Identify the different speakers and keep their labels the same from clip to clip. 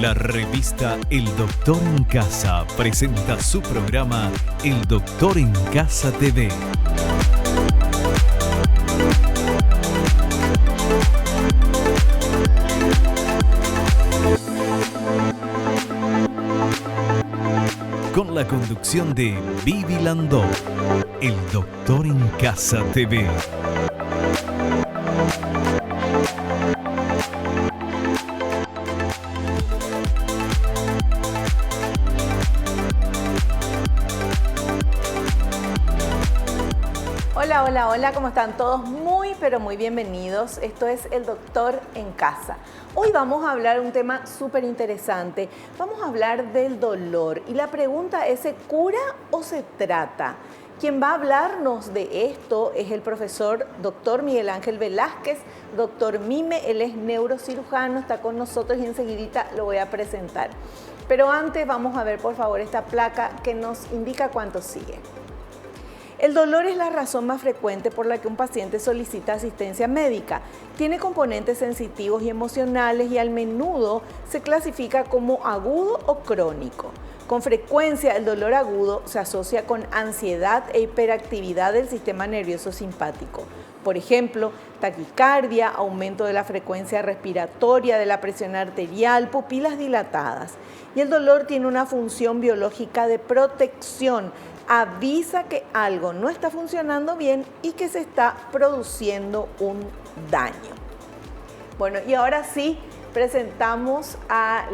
Speaker 1: La revista El Doctor en Casa presenta su programa El Doctor en Casa TV. Con la conducción de Vivi Landó, El Doctor en Casa TV.
Speaker 2: Hola, ¿cómo están todos? Muy, pero muy bienvenidos. Esto es El Doctor en Casa. Hoy vamos a hablar de un tema súper interesante. Vamos a hablar del dolor. Y la pregunta es, ¿se cura o se trata? Quien va a hablarnos de esto es el profesor Dr. Miguel Ángel Velázquez, Dr. Mime. Él es neurocirujano, está con nosotros y enseguidita lo voy a presentar. Pero antes vamos a ver, por favor, esta placa que nos indica cuánto sigue. El dolor es la razón más frecuente por la que un paciente solicita asistencia médica. Tiene componentes sensitivos y emocionales y al menudo se clasifica como agudo o crónico. Con frecuencia el dolor agudo se asocia con ansiedad e hiperactividad del sistema nervioso simpático. Por ejemplo, taquicardia, aumento de la frecuencia respiratoria, de la presión arterial, pupilas dilatadas. Y el dolor tiene una función biológica de protección. Avisa que algo no está funcionando bien y que se está produciendo un daño. Bueno, y ahora sí,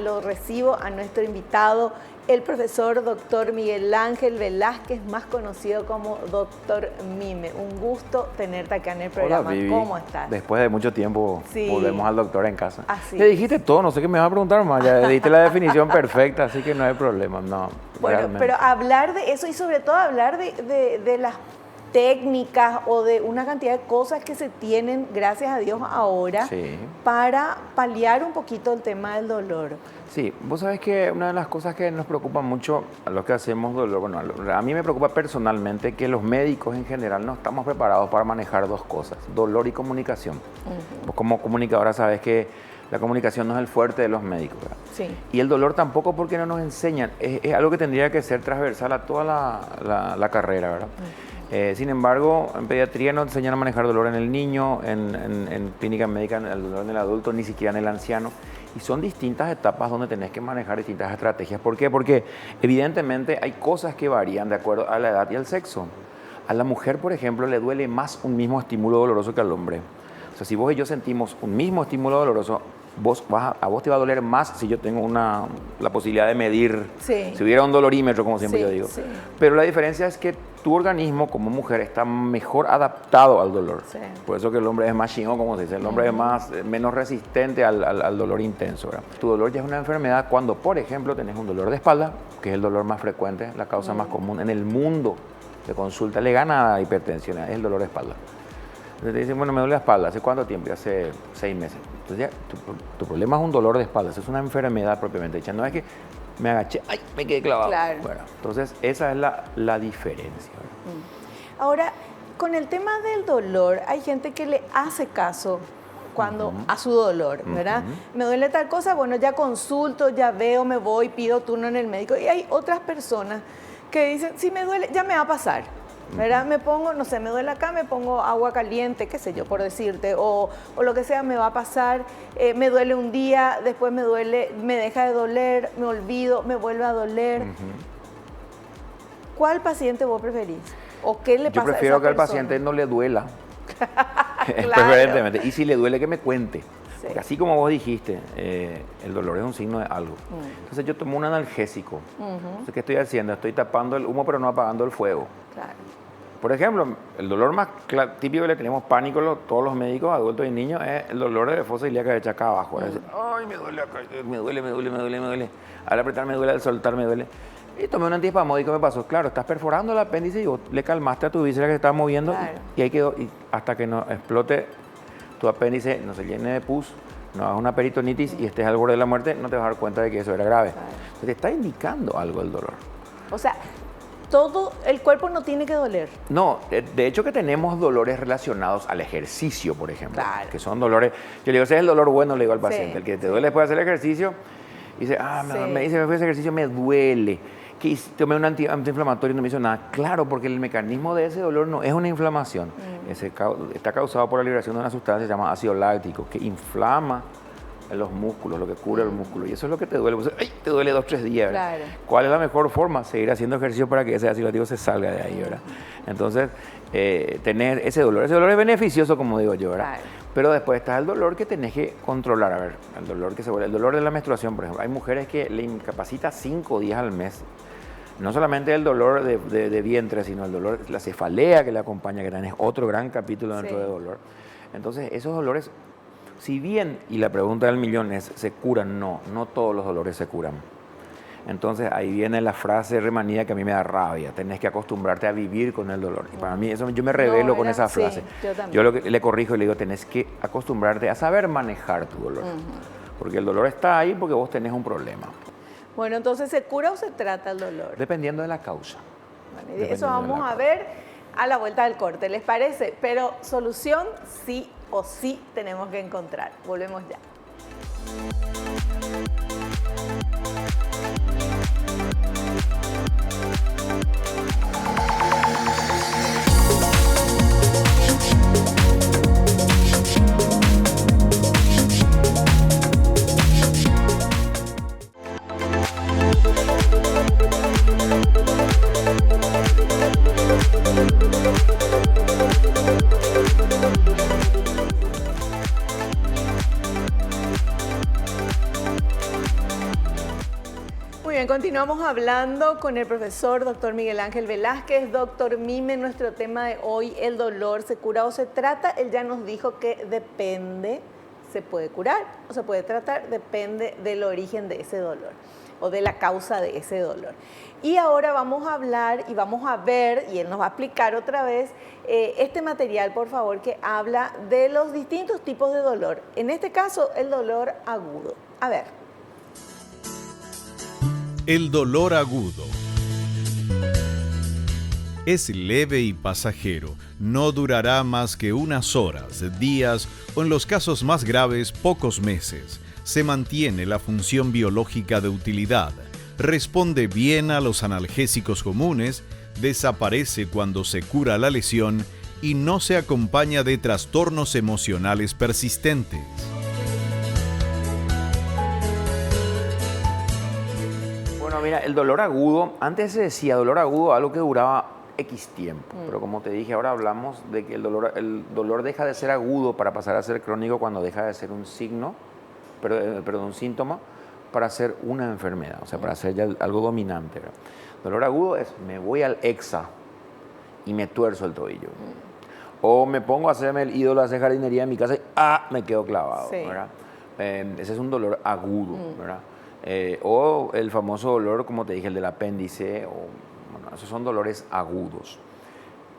Speaker 2: lo recibo a nuestro invitado, el profesor Dr. Miguel Ángel Velázquez, más conocido como Dr. Mime. Un gusto tenerte acá en el programa.
Speaker 3: Hola, Vivi.
Speaker 2: ¿Cómo estás?
Speaker 3: Después de mucho tiempo volvemos al doctor en casa.
Speaker 2: Así
Speaker 3: Ya dijiste todo, no sé qué me vas a preguntar más, ya diste la definición perfecta, así que no hay problema, no.
Speaker 2: Bueno,
Speaker 3: realmente.
Speaker 2: pero hablar de eso y sobre todo hablar de las técnicas o de una cantidad de cosas que se tienen, gracias a Dios, ahora
Speaker 3: Sí.
Speaker 2: para paliar un poquito el tema del dolor.
Speaker 3: Sí, vos sabés que una de las cosas que nos preocupa mucho a los que hacemos dolor, bueno, a mí me preocupa personalmente que los médicos en general no estamos preparados para manejar dos cosas, dolor y comunicación. Vos como comunicadora sabés que la comunicación no es el fuerte de los médicos, ¿verdad?
Speaker 2: Sí.
Speaker 3: Y el dolor tampoco porque no nos enseñan, es algo que tendría que ser transversal a toda la carrera, ¿verdad? Sin embargo, en pediatría no enseñan a manejar dolor en el niño, en clínica médica el dolor en el adulto, ni siquiera en el anciano. Y son distintas etapas donde tenés que manejar distintas estrategias. ¿Por qué? Porque evidentemente hay cosas que varían de acuerdo a la edad y al sexo. A la mujer, por ejemplo, le duele más un mismo estímulo doloroso que al hombre. O sea, si vos y yo sentimos un mismo estímulo doloroso, a vos te va a doler más si yo tengo la posibilidad de medir,
Speaker 2: Sí.
Speaker 3: si hubiera un dolorímetro, como siempre
Speaker 2: Sí,
Speaker 3: yo digo.
Speaker 2: sí.
Speaker 3: Pero la diferencia es que tu organismo como mujer está mejor adaptado al dolor.
Speaker 2: Sí.
Speaker 3: Por eso que el hombre es más chingón, como se dice, el hombre es menos resistente al dolor intenso, ¿verdad? Tu dolor ya es una enfermedad cuando, por ejemplo, tenés un dolor de espalda, que es el dolor más frecuente, la causa más común en el mundo de consulta, le gana a la hipertensión, es el dolor de espalda. Entonces te dicen, bueno, me duele la espalda, ¿hace cuánto tiempo? Ya hace 6 meses. Entonces ya tu problema es un dolor de espalda, eso es una enfermedad propiamente dicha, no es que me agaché, ¡ay! Me quedé clavado.
Speaker 2: Claro.
Speaker 3: Bueno, entonces esa es la diferencia.
Speaker 2: Ahora, con el tema del dolor, hay gente que le hace caso a su dolor, ¿verdad? Me duele tal cosa, bueno, ya consulto, ya veo, me voy, pido turno en el médico. Y hay otras personas que dicen, si me duele, ya me va a pasar, ¿verdad? Me pongo, no sé, me duele acá, me pongo agua caliente, qué sé yo, por decirte, o lo que sea, me va a pasar, me duele un día, después me duele, me deja de doler, me olvido, me vuelve a doler. ¿Cuál paciente vos preferís? ¿O qué le pasa a esa persona?
Speaker 3: Yo prefiero que al paciente no le duela,
Speaker 2: Claro.
Speaker 3: preferentemente, y si le duele que me cuente.
Speaker 2: Sí.
Speaker 3: Porque así como vos dijiste, el dolor es un signo de algo. Entonces yo tomo un analgésico. Entonces, ¿qué estoy haciendo? Estoy tapando el humo pero no apagando el fuego.
Speaker 2: Claro.
Speaker 3: Por ejemplo, el dolor más típico que le tenemos pánico todos los médicos, adultos y niños, es el dolor de fosa ilíaca hecha acá abajo. Ay, me duele acá, me duele. Al apretar me duele, al soltar me duele. Y tomé un antiespasmódico, me pasó. Claro, estás perforando el apéndice y vos le calmaste a tu víscera que se estaba moviendo.
Speaker 2: Claro.
Speaker 3: Y ahí quedó, y hasta que no explote tu apéndice, no se llene de pus, no hagas una peritonitis y estés al borde de la muerte, no te vas a dar cuenta de que eso era grave.
Speaker 2: Claro.
Speaker 3: Entonces, te está indicando algo el dolor.
Speaker 2: O sea, todo el cuerpo no tiene que doler.
Speaker 3: No, de hecho que tenemos dolores relacionados al ejercicio, por ejemplo.
Speaker 2: Claro.
Speaker 3: Que son dolores, yo le digo, ese es el dolor bueno, le digo al paciente.
Speaker 2: Sí.
Speaker 3: El que te duele después de hacer el ejercicio Y dice,
Speaker 2: Sí.
Speaker 3: me dice, me fui a hacer ejercicio, me duele. Que tomé un antiinflamatorio y no me hizo nada. Claro, porque el mecanismo de ese dolor no es una inflamación. Está causado por la liberación de una sustancia llamada ácido láctico, que inflama los músculos, lo que cubre los músculos. Y eso es lo que te duele. Pues, ¡ay! Te duele 2 o 3 días, ¿verdad?
Speaker 2: Claro.
Speaker 3: ¿Cuál es la mejor forma? Seguir haciendo ejercicio para que ese ácido láctico se salga de ahí, ¿verdad? Entonces, tener ese dolor es beneficioso, como digo yo, ¿verdad?
Speaker 2: Claro.
Speaker 3: Pero después está el dolor que tenés que controlar. A ver, el dolor de la menstruación, por ejemplo. Hay mujeres que le incapacita 5 días al mes. No solamente el dolor de vientre, sino el dolor, la cefalea que le acompaña, que también es otro gran capítulo dentro de dolor. Entonces, esos dolores, si bien, y la pregunta del millón es, ¿se curan? No todos los dolores se curan. Entonces, ahí viene la frase remanida que a mí me da rabia. Tenés que acostumbrarte a vivir con el dolor. Y para mí, eso, yo me rebelo con esa frase.
Speaker 2: Sí, yo también.
Speaker 3: Yo lo que le corrijo y le digo, tenés que acostumbrarte a saber manejar tu dolor. Porque el dolor está ahí porque vos tenés un problema.
Speaker 2: Bueno, entonces, ¿se cura o se trata el dolor?
Speaker 3: Dependiendo de la causa.
Speaker 2: Bueno, y de eso vamos a ver a la vuelta del corte, ¿les parece? Pero solución sí o sí tenemos que encontrar. Volvemos ya. Muy bien, continuamos hablando con el profesor doctor Miguel Ángel Velázquez. Doctor Mime, nuestro tema de hoy, el dolor, ¿se cura o se trata? Él ya nos dijo que depende, se puede curar o se puede tratar, depende del origen de ese dolor o de la causa de ese dolor. Y ahora vamos a hablar y vamos a ver, y él nos va a explicar otra vez, este material, por favor, que habla de los distintos tipos de dolor. En este caso, el dolor agudo. A ver.
Speaker 1: El dolor agudo es leve y pasajero, no durará más que unas horas, días o en los casos más graves pocos meses. Se mantiene la función biológica de utilidad, responde bien a los analgésicos comunes, desaparece cuando se cura la lesión y no se acompaña de trastornos emocionales persistentes.
Speaker 3: Bueno, mira, el dolor agudo, antes se decía dolor agudo, algo que duraba X tiempo, pero como te dije, ahora hablamos de que el dolor deja de ser agudo para pasar a ser crónico cuando deja de ser un signo, perdón, un síntoma, para ser una enfermedad, o sea, para ser ya algo dominante, ¿verdad? Dolor agudo es, me voy al EXA y me tuerzo el tobillo. O me pongo a hacerme el ídolo, a hacer jardinería en mi casa y me quedo clavado,
Speaker 2: Sí.
Speaker 3: ¿verdad? Ese es un dolor agudo, ¿verdad? O el famoso dolor, como te dije, el del apéndice, bueno, esos son dolores agudos.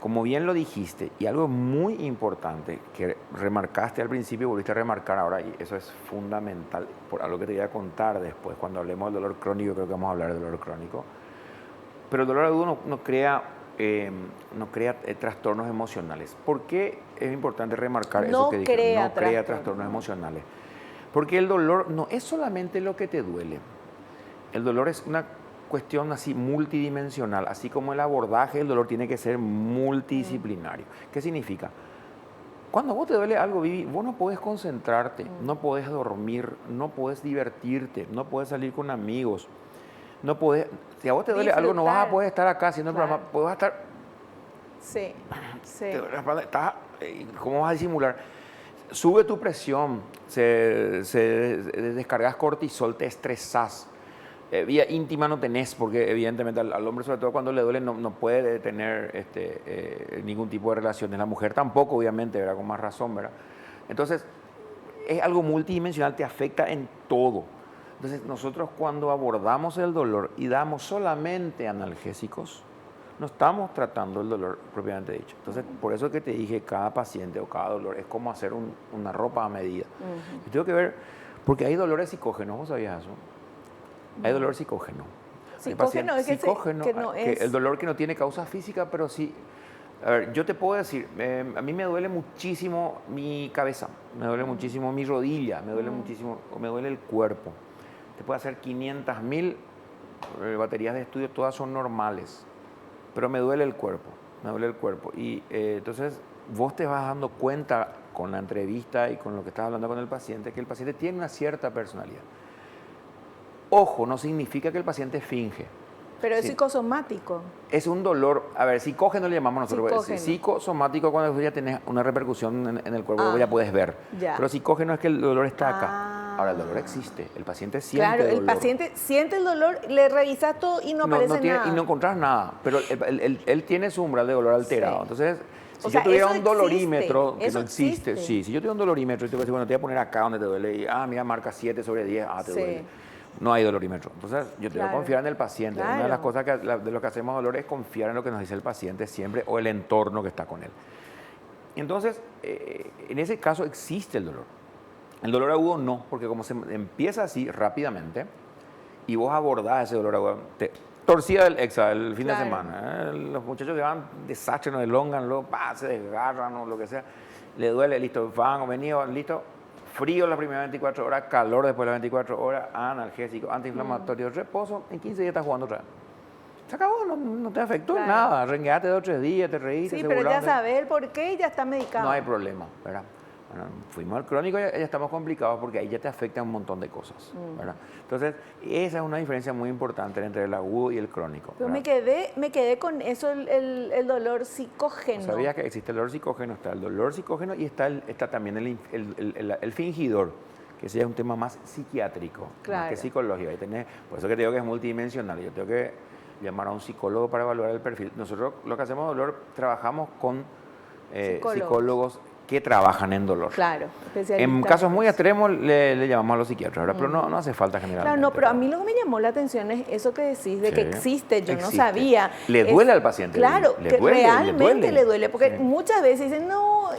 Speaker 3: Como bien lo dijiste, y algo muy importante que remarcaste al principio y volviste a remarcar ahora, y eso es fundamental, por algo que te voy a contar después, cuando hablemos del dolor crónico, creo que vamos a hablar del dolor crónico, pero el dolor agudo no crea trastornos emocionales. ¿Por qué es importante remarcar eso que dije? No crea trastornos emocionales. Porque el dolor no es solamente lo que te duele. El dolor es una cuestión así multidimensional, así como el abordaje del dolor tiene que ser multidisciplinario. ¿Qué significa? Cuando vos te duele algo, Vivi, vos no podés concentrarte, no podés dormir, no podés divertirte, no podés salir con amigos, no podés, si a vos te duele algo, no vas a poder estar acá haciendo el programa, podés estar...
Speaker 2: Sí, sí.
Speaker 3: ¿Cómo vas a disimular? Sube tu presión, descargas cortisol, te estresás. Vía íntima no tenés, porque evidentemente al hombre, sobre todo cuando le duele, no puede tener ningún tipo de relaciones. La mujer tampoco, obviamente, ¿verdad? Con más razón, ¿verdad? Entonces, es algo multidimensional, te afecta en todo. Entonces, nosotros cuando abordamos el dolor y damos solamente analgésicos, no estamos tratando el dolor propiamente dicho. Entonces, por eso que te dije, cada paciente o cada dolor es como hacer una ropa a medida. Yo tengo que ver, porque hay dolores psicógenos, ¿vos sabías eso? Hay dolor psicógeno.
Speaker 2: Psicógeno es
Speaker 3: psicógeno,
Speaker 2: que no es...
Speaker 3: el dolor que no tiene causa física, pero sí... A ver, yo te puedo decir, a mí me duele muchísimo mi cabeza, me duele muchísimo mi rodilla, me duele muchísimo, me duele el cuerpo. te puede hacer 500.000 baterías de estudio, todas son normales, pero me duele el cuerpo. Y entonces vos te vas dando cuenta con la entrevista y con lo que estás hablando con el paciente, que el paciente tiene una cierta personalidad. Ojo, no significa que el paciente finge.
Speaker 2: Pero es psicosomático.
Speaker 3: Es un dolor, a ver, psicógeno le llamamos nosotros.
Speaker 2: Psicógeno.
Speaker 3: Psicosomático cuando ya tenés una repercusión en el cuerpo, ya puedes ver.
Speaker 2: Ya.
Speaker 3: Pero psicógeno es que el dolor está acá. Ahora, el dolor existe, el paciente siente
Speaker 2: Claro,
Speaker 3: dolor.
Speaker 2: el paciente siente el dolor, le revisas todo y no aparece nada.
Speaker 3: Y no encontrás nada, pero él tiene su umbral de dolor alterado.
Speaker 2: Sí.
Speaker 3: Entonces, si
Speaker 2: O
Speaker 3: yo
Speaker 2: sea,
Speaker 3: tuviera
Speaker 2: eso
Speaker 3: un dolorímetro,
Speaker 2: existe,
Speaker 3: que
Speaker 2: eso
Speaker 3: no existe,
Speaker 2: existe.
Speaker 3: sí, si yo tuviera un dolorímetro y te voy a decir, bueno, te voy a poner acá donde te duele, y mira, marca 7/10, te
Speaker 2: Sí.
Speaker 3: duele. No hay dolorímetro. Entonces, yo tengo que confiar en el paciente.
Speaker 2: Claro.
Speaker 3: Una de las cosas de lo que hacemos dolor es confiar en lo que nos dice el paciente siempre o el entorno que está con él. Entonces, en ese caso existe el dolor. El dolor agudo no, porque como se empieza así rápidamente y vos abordás ese dolor agudo, torcida del exa el fin de semana. Los muchachos que van desastre, no elongan, luego se desgarran o lo que sea, le duele, listo, van o venido, listo. Frío las primeras 24 horas, calor después de las 24 horas, analgésico, antiinflamatorio, reposo, en 15 días estás jugando otra vez. Se acabó, no te afectó nada, rengueaste 2 o 3 días, te reíste.
Speaker 2: Sí, pero ya sabes el por qué y ya está medicado.
Speaker 3: No hay problema, ¿verdad? Bueno, fuimos al crónico y ya estamos complicados porque ahí ya te afecta un montón de cosas, ¿verdad? Entonces, esa es una diferencia muy importante entre el agudo y el crónico.
Speaker 2: Pero me quedé con eso, el dolor psicógeno.
Speaker 3: Sabía que existe el dolor psicógeno, está el dolor psicógeno y está también el fingidor, que ese es un tema más psiquiátrico, más que psicológico. Ahí tenés, por eso que te digo que es multidimensional. Yo tengo que llamar a un psicólogo para evaluar el perfil. Nosotros lo que hacemos de dolor, trabajamos con psicólogos que trabajan en dolor.
Speaker 2: Claro,
Speaker 3: en casos muy extremos le llamamos a los psiquiatras, ¿verdad? Pero no hace falta generalmente.
Speaker 2: Claro, no, pero a mí lo que me llamó la atención es eso que decís, de que existe, yo no sabía.
Speaker 3: Le duele al paciente.
Speaker 2: Claro, que realmente le duele, porque
Speaker 3: Sí.
Speaker 2: muchas veces dicen, no,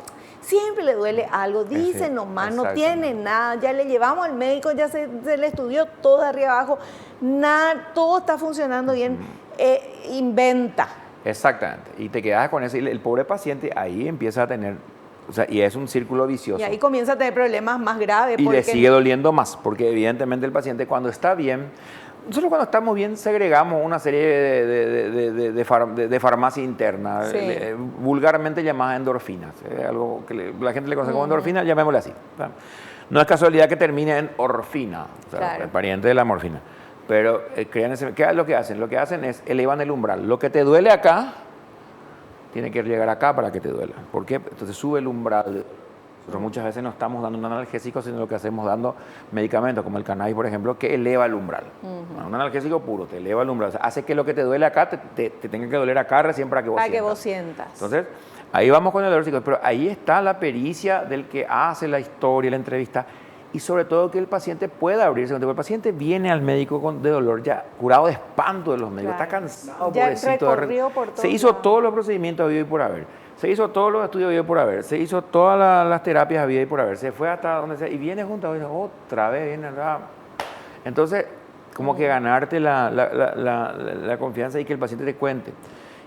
Speaker 2: siempre le duele algo, dicen nomás, no tiene nada, ya le llevamos al médico, ya se le estudió todo de arriba abajo, nada, todo está funcionando bien, inventa.
Speaker 3: Exactamente, y te quedas con eso, y el pobre paciente ahí empieza a tener... O sea, y es un círculo vicioso.
Speaker 2: Y ahí comienza a tener problemas más graves.
Speaker 3: Y le sigue doliendo más, porque evidentemente el paciente cuando está bien, nosotros cuando estamos bien segregamos una serie de farmacia interna, vulgarmente llamadas endorfinas. Algo que la gente le conoce como endorfina, llamémosle así. No es casualidad que termine en orfina, o sea, el pariente de la morfina. Pero ¿qué es lo que hacen? Lo que hacen es elevan el umbral. Lo que te duele acá, tiene que llegar acá para que te duela. ¿Por qué? Entonces sube el umbral. Nosotros muchas veces no estamos dando un analgésico, sino lo que hacemos dando medicamentos, como el cannabis, por ejemplo, que eleva el umbral. Un analgésico puro te eleva el umbral. O sea, hace que lo que te duele acá te tenga que doler acá recién para que vos sientas. Entonces, ahí vamos con el dolor psicológico. Pero ahí está la pericia del que hace la historia, la entrevista, y sobre todo que el paciente pueda abrirse. Porque el paciente viene al médico de dolor ya curado de espanto de los médicos, está cansado,
Speaker 2: ya
Speaker 3: pobrecito.
Speaker 2: Recorrió por todo.
Speaker 3: Se hizo todos los procedimientos habidos y por haber. Se hizo todos los estudios habidos y por haber. Se hizo todas las terapias habidas y por haber. Se fue hasta donde sea. Y viene junto a otra vez, viene acá. Entonces, como que ganarte la confianza y que el paciente te cuente.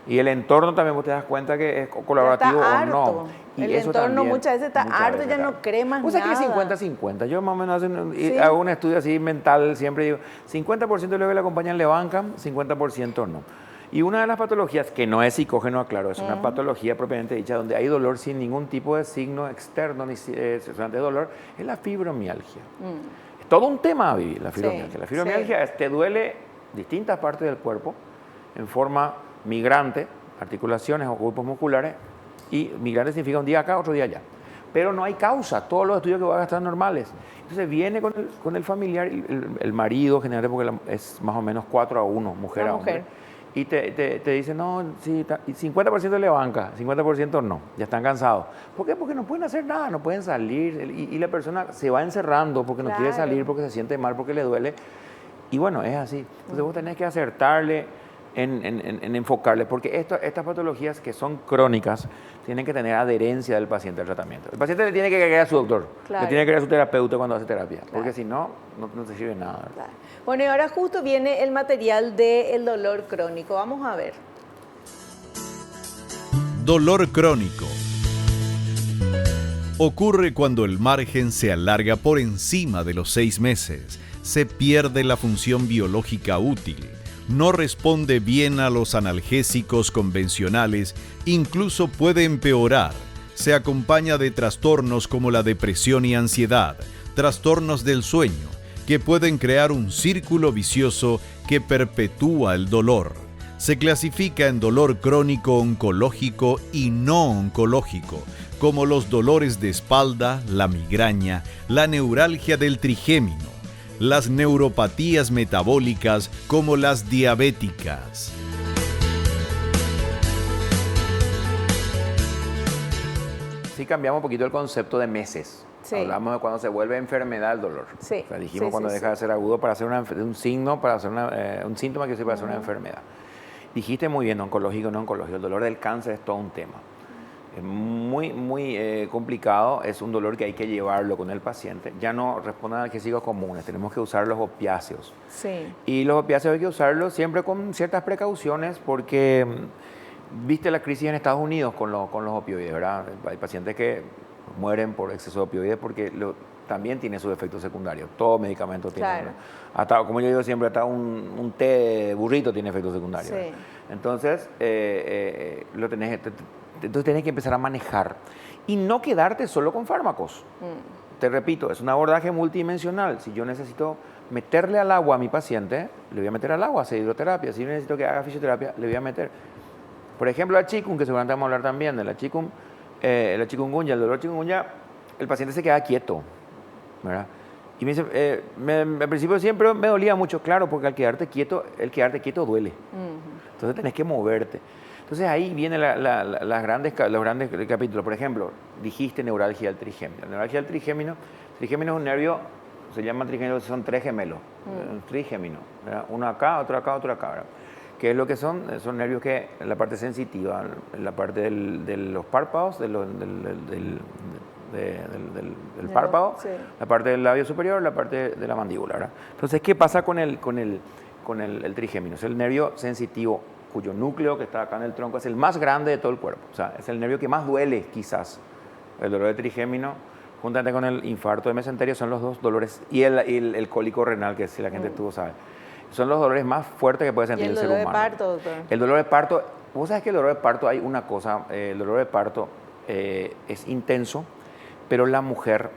Speaker 3: Y el entorno también vos te das cuenta que es colaborativo o no. Y
Speaker 2: el
Speaker 3: eso
Speaker 2: entorno
Speaker 3: también,
Speaker 2: muchas veces está harto, ya no cree más nada.
Speaker 3: O sea que es 50-50. Yo más o menos hago un estudio así mental, siempre digo, 50% de los que le acompañan le bancan, 50% no. Y una de las patologías, que no es psicógeno, claro, es una patología propiamente dicha, donde hay dolor sin ningún tipo de signo externo ni de dolor, es la fibromialgia. Es todo un tema a vivir, la fibromialgia. La fibromialgia te duele distintas partes del cuerpo en forma migrante, articulaciones o grupos musculares, y migrante significa un día acá, otro día allá. Pero no hay causa, todos los estudios que voy a gastar normales. Entonces viene con el familiar, el marido, generalmente porque es más o menos 4-1, mujer a hombre. Y te dice, no, sí, y 50% le banca, 50% no, ya están cansados. ¿Por qué? Porque no pueden hacer nada, no pueden salir, y la persona se va encerrando porque no quiere salir, porque se siente mal, porque le duele. Y bueno, es así. Entonces vos tenés que acertarle en enfocarle, porque estas patologías que son crónicas tienen que tener adherencia del paciente al tratamiento. El paciente le tiene que creer a su doctor, le tiene que creer a su terapeuta cuando hace terapia, porque si no, no te sirve nada.
Speaker 2: Claro. Bueno, y ahora justo viene el material del dolor crónico. Vamos a ver.
Speaker 1: Dolor crónico. Ocurre cuando el margen se alarga por encima de los 6 meses. se pierde la función biológica útil, no responde bien a los analgésicos convencionales, incluso puede empeorar. Se acompaña de trastornos como la depresión y ansiedad, trastornos del sueño, que pueden crear un círculo vicioso que perpetúa el dolor. Se clasifica en dolor crónico oncológico y no oncológico, como los dolores de espalda, la migraña, la neuralgia del trigémino, las neuropatías metabólicas como las diabéticas.
Speaker 3: Sí, cambiamos un poquito el concepto de meses. Sí. Hablamos de cuando se vuelve enfermedad el dolor.
Speaker 2: Sí.
Speaker 3: O sea, dijimos cuando deja de ser agudo para hacer un signo, para hacer un síntoma que sirve para hacer una enfermedad. Dijiste muy bien, oncológico o no oncológico. El dolor del cáncer es todo un tema. Es muy complicado, es un dolor que hay que llevarlo con el paciente. Ya no responde a analgésicos comunes, tenemos que usar los opiáceos.
Speaker 2: Sí.
Speaker 3: Y los opiáceos hay que usarlos siempre con ciertas precauciones porque viste la crisis en Estados Unidos con los opioides, ¿verdad? Hay pacientes que mueren por exceso de opioides porque también tiene sus efectos secundarios. Todo medicamento tiene.
Speaker 2: Claro.
Speaker 3: Hasta, como yo digo siempre, hasta un té de burrito tiene efectos secundarios.
Speaker 2: Sí.
Speaker 3: Entonces, entonces tenés que empezar a manejar y no quedarte solo con fármacos. Te repito, es un abordaje multidimensional. Si yo necesito meterle al agua a mi paciente, le voy a meter al agua, hacer hidroterapia. Si yo necesito que haga fisioterapia, le voy a meter. Por ejemplo, la chikungunya, que seguramente vamos a hablar también de la chikungunya, el dolor chikungunya, el paciente se queda quieto, ¿verdad? Y me dice, al principio siempre me dolía mucho, claro, porque el quedarte quieto duele. Entonces tenés que moverte. Entonces ahí vienen los grandes capítulos. Por ejemplo, dijiste neuralgia del trigémino. La neuralgia del trigémino es un nervio, se llama trigémino, son tres gemelos, trigémino, ¿verdad? Uno acá, otro acá, ¿verdad? ¿Qué es lo que son? Son nervios que en la parte sensitiva, en la parte de los párpados, del párpado, sí. La parte del labio superior, la parte de la mandíbula, ¿verdad? Entonces, ¿qué pasa con el trigémino? Es el nervio sensitivo cuyo núcleo que está acá en el tronco es el más grande de todo el cuerpo. O sea, es el nervio que más duele, quizás. El dolor de trigémino, juntamente con el infarto de mesenterio, son los dos dolores, y el cólico renal, que si la gente tuvo sabe. Son los dolores más fuertes que puede sentir el ser humano. ¿Y el dolor de parto, doctor? El dolor de parto, vos sabés que el dolor de parto hay una cosa, el dolor de parto es intenso, pero la mujer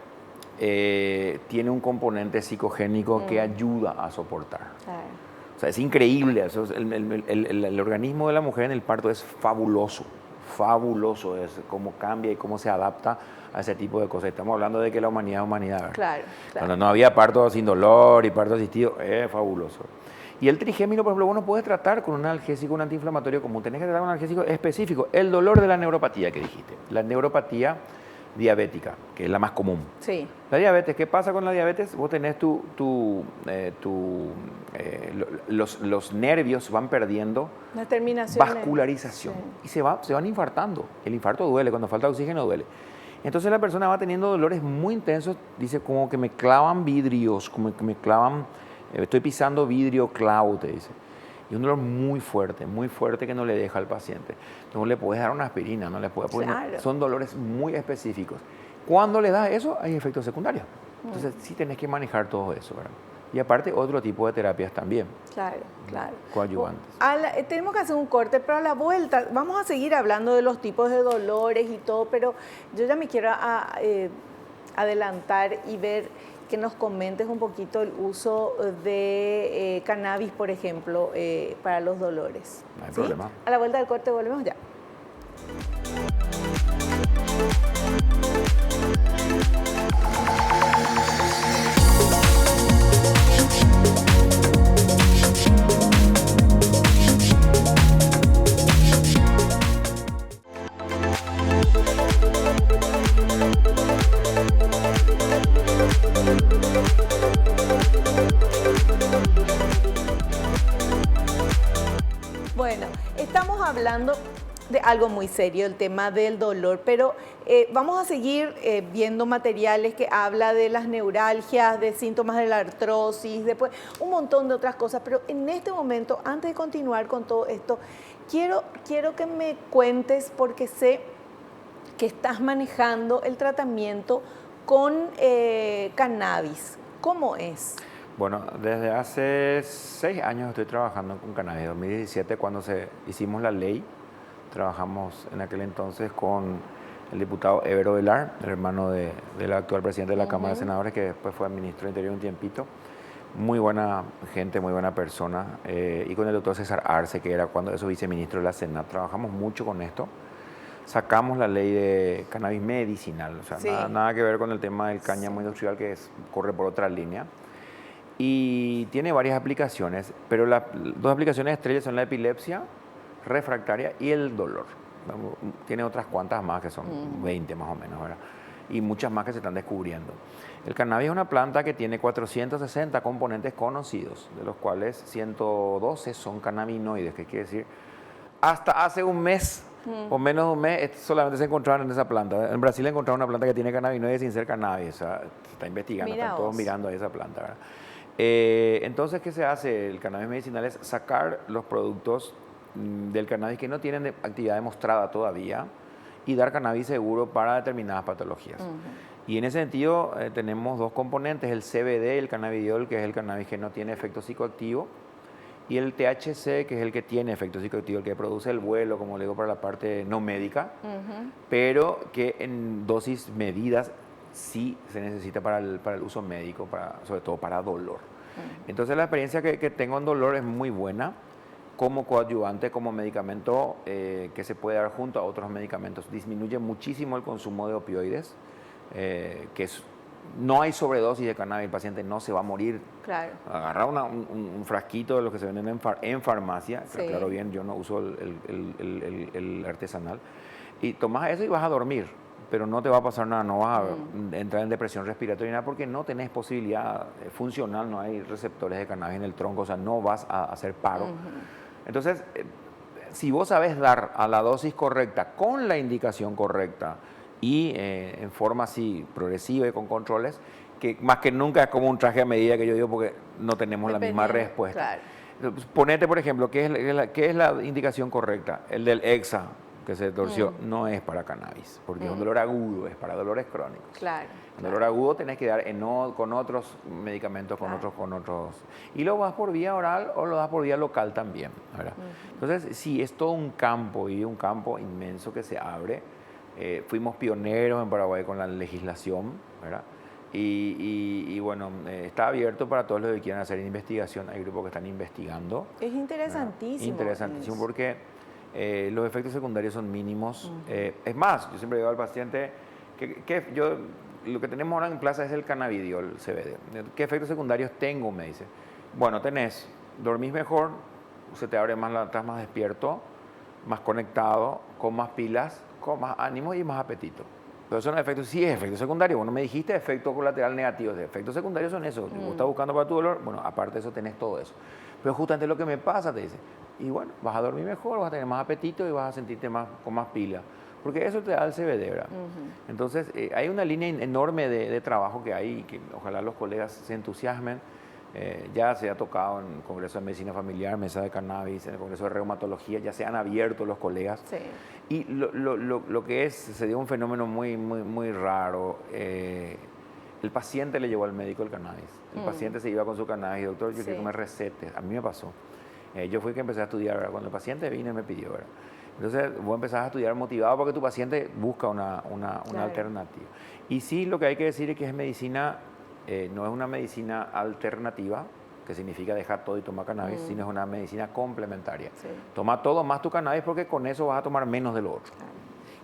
Speaker 3: tiene un componente psicogénico que ayuda a soportar. O sea, es increíble. Eso es el organismo de la mujer en el parto es fabuloso, es cómo cambia y cómo se adapta a ese tipo de cosas. Estamos hablando de que la humanidad es humanidad, ¿verdad? Claro. Cuando no había parto sin dolor y parto asistido, es fabuloso. Y el trigémino, por ejemplo, vos no puedes tratar con un analgésico, un antiinflamatorio común. Tenés que tratar con un analgésico específico. El dolor de la neuropatía que dijiste. La neuropatía diabética, que es la más común. Sí. La diabetes, ¿qué pasa con la diabetes? Vos tenés los nervios van perdiendo
Speaker 2: la terminación
Speaker 3: vascularización y se van infartando. El infarto duele, cuando falta oxígeno duele. Entonces la persona va teniendo dolores muy intensos, dice como que me clavan vidrios, como que me clavan, estoy pisando vidrio clavo, te dice. Y un dolor muy fuerte que no le deja al paciente. No le puedes dar una aspirina, no le puedes poner, claro. Son dolores muy específicos. Cuando le das eso, hay efectos secundarios. Entonces sí tenés que manejar todo eso, ¿verdad? Y aparte otro tipo de terapias también. Claro. Coadyuvantes.
Speaker 2: Tenemos que hacer un corte, pero a la vuelta vamos a seguir hablando de los tipos de dolores y todo, pero yo ya me quiero adelantar y ver que nos comentes un poquito el uso de cannabis, por ejemplo, para los dolores.
Speaker 3: No hay problema.
Speaker 2: A la vuelta del corte volvemos ya. Bueno, estamos hablando de algo muy serio, el tema del dolor, pero vamos a seguir viendo materiales que habla de las neuralgias, de síntomas de la artrosis, después un montón de otras cosas, pero en este momento, antes de continuar con todo esto, quiero que me cuentes, porque sé que estás manejando el tratamiento con cannabis. ¿Cómo es?
Speaker 3: Bueno, desde hace 6 años estoy trabajando con cannabis. En 2017, cuando hicimos la ley, trabajamos en aquel entonces con el diputado Evero Velar, el hermano del actual presidente de la Cámara de Senadores, que después fue ministro de Interior un tiempito. Muy buena gente, muy buena persona. Y con el doctor César Arce, que era cuando eso viceministro de la Senat. Trabajamos mucho con esto. Sacamos la ley de cannabis medicinal, o sea,
Speaker 2: Sí.
Speaker 3: nada que ver con el tema del cáñamo industrial, que corre por otra línea. Y tiene varias aplicaciones, pero las 2 aplicaciones estrellas son la epilepsia refractaria y el dolor. Tiene otras cuantas más, que son 20 más o menos, ¿verdad? Y muchas más que se están descubriendo. El cannabis es una planta que tiene 460 componentes conocidos, de los cuales 112 son cannabinoides, que quiere decir, hasta hace un mes o menos de un mes solamente se encontraban en esa planta. En Brasil encontraron una planta que tiene cannabinoides sin ser cannabis, o sea, se está investigando,
Speaker 2: Mira
Speaker 3: están todos
Speaker 2: vos.
Speaker 3: mirando a esa planta, ¿verdad? Entonces, ¿qué se hace? El cannabis medicinal es sacar los productos del cannabis que no tienen actividad demostrada todavía y dar cannabis seguro para determinadas patologías. Y en ese sentido tenemos 2 componentes, el CBD, el cannabidiol, que es el cannabis que no tiene efecto psicoactivo, y el THC, que es el que tiene efecto psicoactivo, el que produce el vuelo, como le digo, para la parte no médica, pero que en dosis medidas sí se necesita para el uso médico, sobre todo para dolor. Entonces la experiencia que tengo en dolor es muy buena, como coadyuvante, como medicamento que se puede dar junto a otros medicamentos. Disminuye muchísimo el consumo de opioides, no hay sobredosis de cannabis, el paciente no se va a morir.
Speaker 2: Claro.
Speaker 3: Agarrar un frasquito de los que se venden en farmacia,
Speaker 2: Sí.
Speaker 3: claro bien, yo no uso el artesanal, y tomas eso y vas a dormir, pero no te va a pasar nada, no vas a entrar en depresión respiratoria, nada, porque no tenés posibilidad funcional, no hay receptores de cannabis en el tronco, o sea, no vas a hacer paro. Entonces, si vos sabés dar a la dosis correcta, con la indicación correcta, y en forma así progresiva y con controles, que más que nunca es como un traje a medida, que yo digo, porque no tenemos la misma respuesta.
Speaker 2: Claro.
Speaker 3: Entonces, ponete, por ejemplo, ¿qué es la indicación correcta? El del Exa, que se torció, no es para cannabis, porque es un dolor agudo, es para dolores crónicos.
Speaker 2: Claro.
Speaker 3: El dolor agudo tenés que dar con otros medicamentos,
Speaker 2: Claro.
Speaker 3: con otros. Y lo das por vía oral o lo das por vía local también, ¿verdad? Entonces, sí, es todo un campo, y un campo inmenso que se abre. Fuimos pioneros en Paraguay con la legislación, ¿verdad? Y bueno, está abierto para todos los que quieran hacer investigación. Hay grupos que están investigando.
Speaker 2: Es interesantísimo.
Speaker 3: Interesantísimo porque los efectos secundarios son mínimos. Es más, yo siempre digo al paciente lo que tenemos ahora en plaza es el cannabidiol, el CBD. ¿Qué efectos secundarios tengo? Me dice. Bueno, dormís mejor, se te abre más, estás más despierto, más conectado, con más pilas, con más ánimo y más apetito. Pero son efectos, sí es efecto secundario. Bueno, me dijiste efecto colateral negativo. Efectos secundarios son esos. Vos estás buscando para tu dolor, bueno, aparte de eso tenés todo eso. Pero justamente lo que me pasa, te dice, y bueno, vas a dormir mejor, vas a tener más apetito y vas a sentirte con más pila. Porque eso te da el CBD, ¿verdad? Entonces, hay una línea enorme de trabajo que hay y que ojalá los colegas se entusiasmen. Ya se ha tocado en el Congreso de Medicina Familiar, Mesa de Cannabis, en el Congreso de Reumatología, ya se han abierto los colegas.
Speaker 2: Sí.
Speaker 3: Y lo que se dio un fenómeno muy, muy, muy raro. El paciente le llevó al médico el cannabis. El paciente se iba con su cannabis, doctor, yo quiero que me recete. A mí me pasó. Yo fui que empecé a estudiar, ¿verdad? Cuando el paciente vino y me pidió, ¿verdad? Entonces, vos empezás a estudiar motivado porque tu paciente busca una alternativa. Y sí, lo que hay que decir es que es medicina, no es una medicina alternativa, que significa dejar todo y tomar cannabis, sino es una medicina complementaria.
Speaker 2: Sí.
Speaker 3: Toma todo más tu cannabis porque con eso vas a tomar menos de lo otro.
Speaker 2: Claro.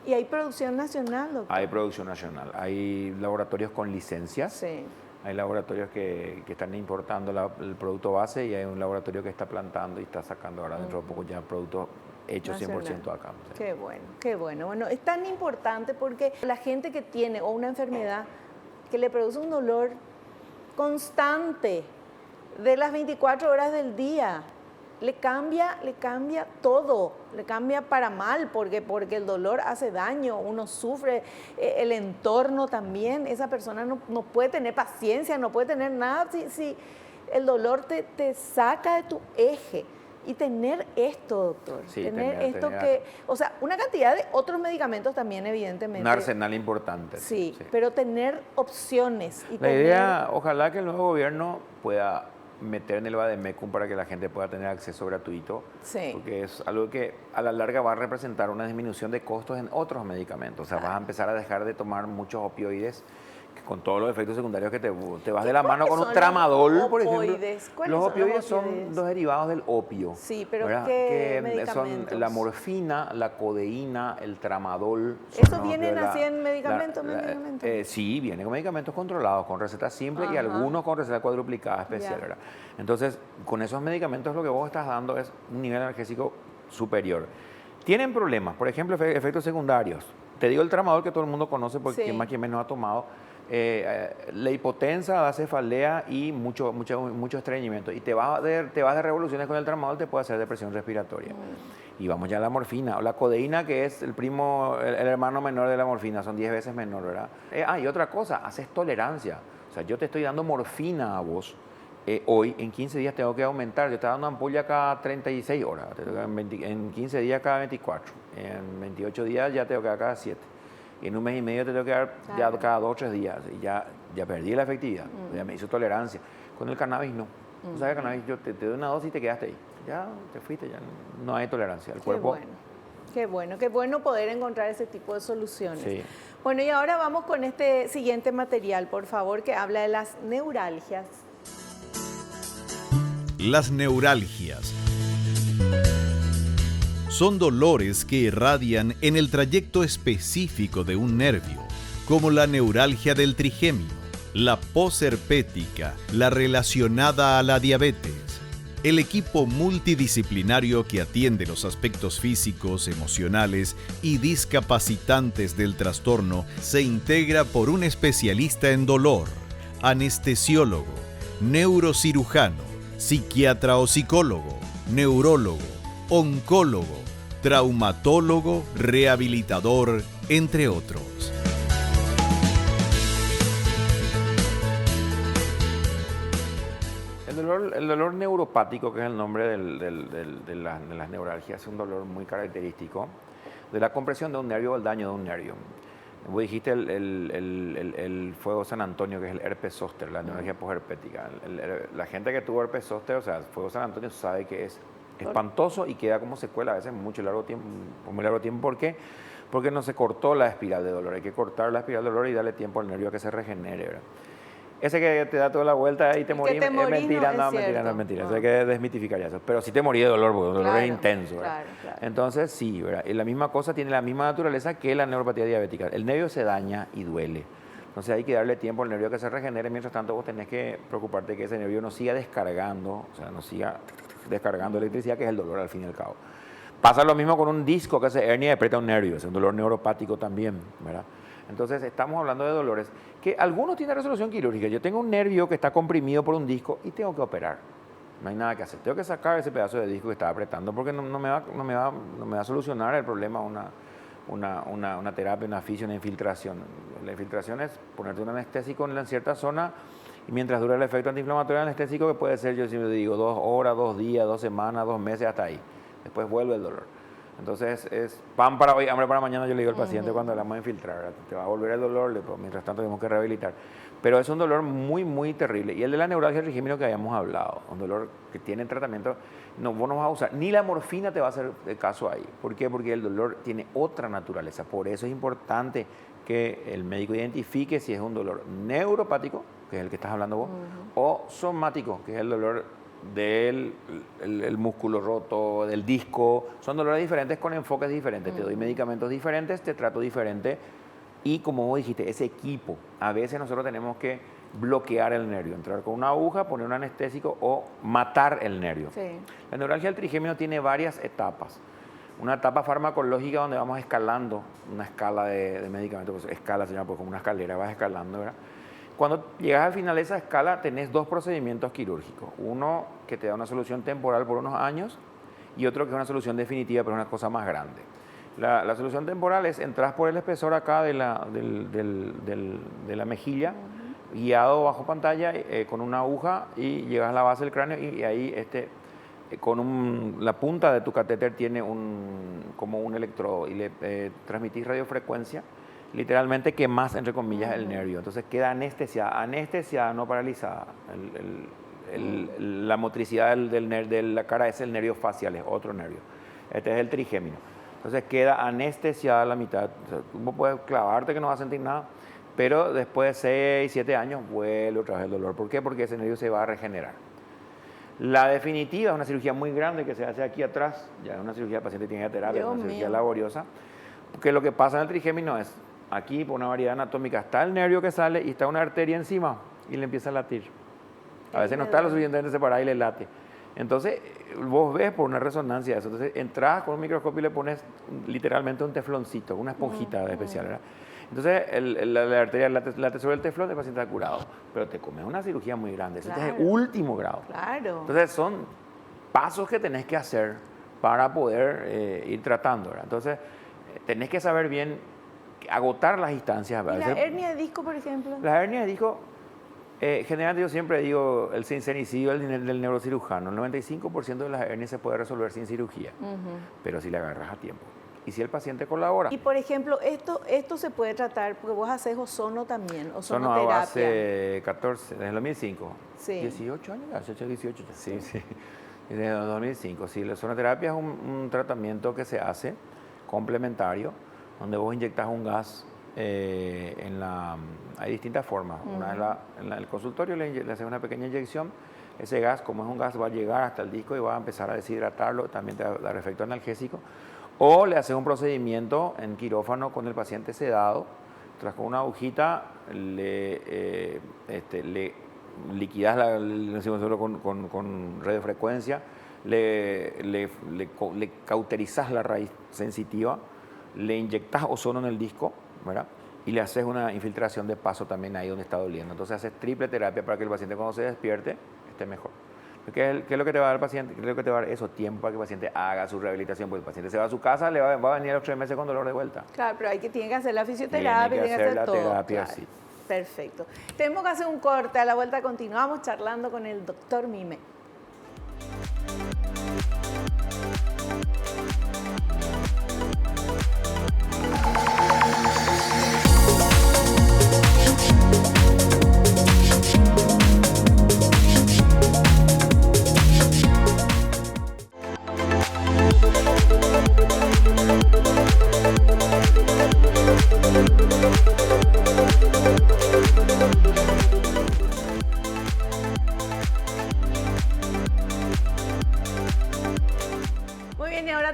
Speaker 2: ¿Y hay producción nacional, doctor?
Speaker 3: Hay producción nacional, hay laboratorios con licencias.
Speaker 2: Sí.
Speaker 3: Hay laboratorios que están importando el producto base y hay un laboratorio que está plantando y está sacando ahora dentro de poco ya productos hechos 100% acá. Sí.
Speaker 2: Qué bueno, qué bueno. Bueno, es tan importante porque la gente que tiene o una enfermedad que le produce un dolor constante de las 24 horas del día, le cambia todo, le cambia para mal porque el dolor hace daño, uno sufre, el entorno también, esa persona no puede tener paciencia, no puede tener nada si el dolor te saca de tu eje. Y tener esto, doctor,
Speaker 3: Sí,
Speaker 2: tener
Speaker 3: tener-
Speaker 2: esto
Speaker 3: tener-
Speaker 2: que, o sea, una cantidad de otros medicamentos también, evidentemente.
Speaker 3: Un arsenal importante.
Speaker 2: Sí, pero tener opciones. Y
Speaker 3: La
Speaker 2: tener,
Speaker 3: idea, ojalá que el nuevo gobierno pueda meter en el Vademecum para que la gente pueda tener acceso gratuito,
Speaker 2: Sí.
Speaker 3: porque es algo que a la larga va a representar una disminución de costos en otros medicamentos. O sea, vas a empezar a dejar de tomar muchos opioides que con todos los efectos secundarios que te vas de la mano con un
Speaker 2: son
Speaker 3: tramadol,
Speaker 2: los
Speaker 3: por ejemplo.
Speaker 2: opioides? ¿Cuáles
Speaker 3: Los
Speaker 2: son los
Speaker 3: opioides son
Speaker 2: opioides?
Speaker 3: los derivados del opio.
Speaker 2: Sí, pero
Speaker 3: ¿verdad?
Speaker 2: ¿qué
Speaker 3: Que son
Speaker 2: medicamentos?
Speaker 3: la morfina, la codeína, el tramadol. son
Speaker 2: ¿Esos
Speaker 3: los
Speaker 2: vienen
Speaker 3: opioides.
Speaker 2: así en medicamentos? medicamentos?
Speaker 3: Sí, vienen con medicamentos controlados, con receta simple y
Speaker 2: Ajá.
Speaker 3: algunos con receta cuadruplicada especial,
Speaker 2: Ya.
Speaker 3: ¿verdad? Entonces, con esos medicamentos lo que vos estás dando es un nivel analgésico superior. Tienen problemas, por ejemplo, efectos secundarios. Te digo el tramadol que todo el mundo conoce porque
Speaker 2: Sí.
Speaker 3: quien más quien menos ha tomado. La hipotensa, da cefalea y mucho estreñimiento. Y te vas de revoluciones con el tramadol, te puede hacer depresión respiratoria. Y vamos ya a la morfina, o la codeína, que es el hermano menor de la morfina, son 10 veces menor, ¿verdad? Y otra cosa, haces tolerancia. O sea, yo te estoy dando morfina a vos. Hoy, en 15 días tengo que aumentar. Yo estaba dando ampolla cada 36 horas, en 15 días cada 24. En 28 días ya tengo que dar cada 7. Y en un mes y medio te tengo que dar ya cada 2 o 3 días. Y ya perdí la efectividad, ya me hizo tolerancia. Con el cannabis no. O sea, el cannabis yo te doy una dosis y te quedaste ahí. Ya te fuiste, ya no hay tolerancia. El cuerpo...
Speaker 2: Qué bueno poder encontrar ese tipo de soluciones.
Speaker 3: Sí.
Speaker 2: Bueno, y ahora vamos con este siguiente material, por favor, que habla de las neuralgias.
Speaker 1: Las neuralgias son dolores que irradian en el trayecto específico de un nervio, como la neuralgia del trigemio, la posherpética, la relacionada a la diabetes. El equipo multidisciplinario que atiende los aspectos físicos, emocionales y discapacitantes del trastorno se integra por un especialista en dolor, anestesiólogo, neurocirujano, psiquiatra o psicólogo, neurólogo, oncólogo, traumatólogo, rehabilitador, entre otros.
Speaker 3: El dolor neuropático, que es el nombre de las neuralgias, es un dolor muy característico de la compresión de un nervio o el daño de un nervio. Vos dijiste el fuego San Antonio, que es el herpes zóster, la neuralgia posherpética. La gente que tuvo herpes zóster, o sea, el fuego San Antonio, sabe que es espantoso y queda como secuela a veces por muy largo tiempo. ¿Por qué? Porque no se cortó la espiral de dolor. Hay que cortar la espiral de dolor y darle tiempo al nervio a que se regenere, ¿verdad? Ese que te da toda la vuelta y te morís, es mentira, no es mentira. Eso hay que desmitificar eso. Pero sí te morí de dolor, porque el dolor es intenso, ¿verdad?
Speaker 2: Claro.
Speaker 3: Entonces, sí, ¿verdad? Y la misma cosa tiene la misma naturaleza que la neuropatía diabética. El nervio se daña y duele. Entonces hay que darle tiempo al nervio a que se regenere. Mientras tanto, vos tenés que preocuparte que ese nervio no siga descargando, o sea, no siga descargando electricidad, que es el dolor al fin y al cabo. Pasa lo mismo con un disco que hace hernia y aprieta un nervio, es un dolor neuropático también, ¿verdad? Entonces estamos hablando de dolores que algunos tienen resolución quirúrgica. Yo tengo un nervio que está comprimido por un disco y tengo que operar. No hay nada que hacer. Tengo que sacar ese pedazo de disco que estaba apretando porque no me va a solucionar el problema una terapia, una fisio, una infiltración. La infiltración es ponerte un anestésico en cierta zona y mientras dura el efecto antiinflamatorio anestésico, que puede ser, yo siempre digo, 2 horas, 2 días, 2 semanas, 2 meses, hasta ahí. Después vuelve el dolor. Entonces es pan para hoy, hambre para mañana, yo le digo al paciente cuando hablamos de infiltrar, ¿verdad? Te va a volver el dolor, mientras tanto tenemos que rehabilitar. Pero es un dolor muy, muy terrible. Y el de la neuralgia del trigémino que habíamos hablado, un dolor que tiene tratamiento, vos no vas a usar, ni la morfina te va a hacer caso ahí. ¿Por qué? Porque el dolor tiene otra naturaleza. Por eso es importante que el médico identifique si es un dolor neuropático, que es el que estás hablando vos, o somático, que es el dolor del el músculo roto, del disco. Son dolores diferentes con enfoques diferentes. Te doy medicamentos diferentes, te trato diferente. Y como vos dijiste, ese equipo, a veces nosotros tenemos que bloquear el nervio, entrar con una aguja, poner un anestésico o matar el nervio.
Speaker 2: Sí.
Speaker 3: La neuralgia del trigémino tiene varias etapas. Una etapa farmacológica donde vamos escalando una escala de medicamentos, pues escala se llama pues como una escalera, vas escalando, ¿verdad? Cuando llegas al final de esa escala tenés 2 procedimientos quirúrgicos. Uno que te da una solución temporal por unos años y otro que es una solución definitiva, pero es una cosa más grande. La solución temporal es entras por el espesor acá de la mejilla, guiado bajo pantalla con una aguja y llegas a la base del cráneo y ahí la punta de tu catéter tiene como un electrodo y le transmitís radiofrecuencia, literalmente quemás, entre comillas, el nervio. Entonces queda anestesiada, no paralizada. La motricidad de la cara es el nervio facial, es otro nervio. Este es el trigémino. Entonces queda anestesiada la mitad. O sea, tú puedes clavarte que no vas a sentir nada, pero después de 6, 7 años vuelve otra vez el dolor. ¿Por qué? Porque ese nervio se va a regenerar. La definitiva es una cirugía muy grande que se hace aquí atrás, ya es una cirugía, el paciente tiene terapia, es una cirugía laboriosa, porque lo que pasa en el trigémino es, aquí por una variedad anatómica está el nervio que sale y está una arteria encima y le empieza a latir. A veces no está lo suficientemente separada y le late. Entonces, vos ves por una resonancia eso. Entonces, entras con un microscopio y le pones literalmente un tefloncito, una esponjita especial, ¿verdad? Entonces, la arteria late sobre el teflón, el paciente está curado. Pero te comes una cirugía muy grande. Eso es de último grado.
Speaker 2: Claro.
Speaker 3: Entonces, son pasos que tenés que hacer para poder ir tratando, ¿verdad? Entonces, tenés que saber bien agotar las instancias.
Speaker 2: ¿Y la hernia de disco, por ejemplo?
Speaker 3: La hernia de disco, generalmente yo siempre digo el sincericidio del neurocirujano. El 95% de las hernias se puede resolver sin cirugía, pero si le agarras a tiempo. Y si el paciente colabora.
Speaker 2: Y por ejemplo, esto se puede tratar, porque vos haces ozono también,
Speaker 3: Ozono hago hace 14, desde el 2005.
Speaker 2: Sí.
Speaker 3: 18 años, 18. Sí. Desde el 2005. Sí, la ozonoterapia es un tratamiento que se hace complementario, donde vos inyectas un gas. Hay distintas formas. Una es en el consultorio le haces una pequeña inyección. Ese gas, como es un gas, va a llegar hasta el disco y va a empezar a deshidratarlo, también te va a dar efecto analgésico. O le haces un procedimiento en quirófano con el paciente sedado, con una agujita le liquidas con radiofrecuencia, le cauterizas la raíz sensitiva, le inyectas ozono en el disco, ¿verdad? Y le haces una infiltración de paso también ahí donde está doliendo. Entonces haces triple terapia para que el paciente cuando se despierte esté mejor. ¿Qué es lo que te va a dar el paciente? ¿Qué es lo que te va a dar? Eso, tiempo para que el paciente haga su rehabilitación. Porque el paciente se va a su casa, va a venir a los 3 meses con dolor de vuelta.
Speaker 2: Claro, pero tiene que hacer la fisioterapia, tiene que hacer
Speaker 3: la
Speaker 2: todo.
Speaker 3: Terapia,
Speaker 2: claro.
Speaker 3: sí.
Speaker 2: Perfecto. Tenemos que hacer un corte. A la vuelta continuamos charlando con el doctor Mime.